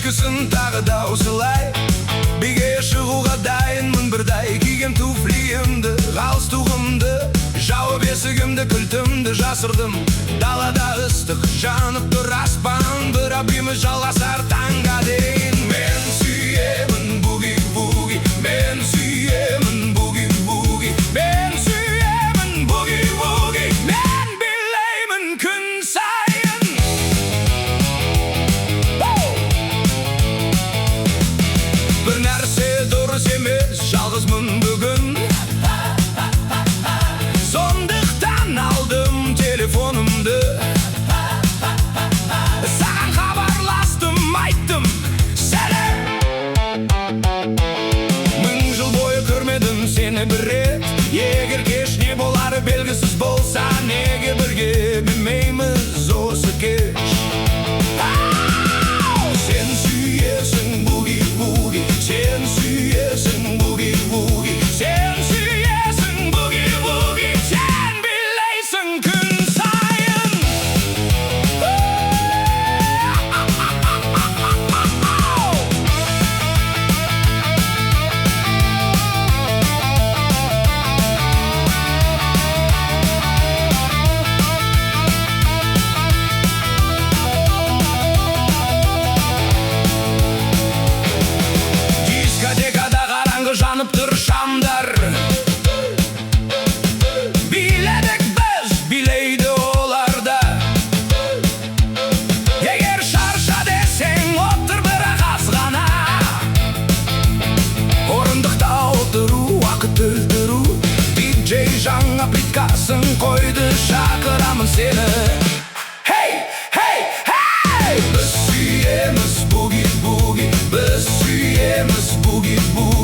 кешкісін тағы да осылай биге шығуға дайынмын бірдай. Киген туфлиімді, галстугымды, жауып есігімді, кілтімді жасырдым. Далада ыстық жанып тұр аспан, бір абимыз жалғасар таңға дейін. Мен сүйемін буги-вуги, мен сүйемін буги-вуги, мен сүйемін буги-вуги, мен билеймін күн сайын. Бір нәрсе дұрыс емес, жалғызмын бүгін. Сондықтан алдым телефонымды, саған хабарластым, айттым сәлем. Мың жыл бойы көрмедім сені бір рет. Егер кеш не болары белгісіз болса, неге бірге білмейміз осы кеш? Сен сүйесің буги-вуги, сен сүйесің буги-вуги, сен сүйесің буги-вуги, сен билейсің күн сайын. Дискотекада қараңғы жанып тұр шамдар, биледік біз, билейді олар да. Егер шарша десең, отыр бірақ аз ғана. Орындықта отыру, уақыт өлтіру. Диджей жаңа плиткасын қойды, шақырамын сені. Хей, хей, хей! Біз сүйеміз буги-вуги, біз сүйеміз буги-вуги.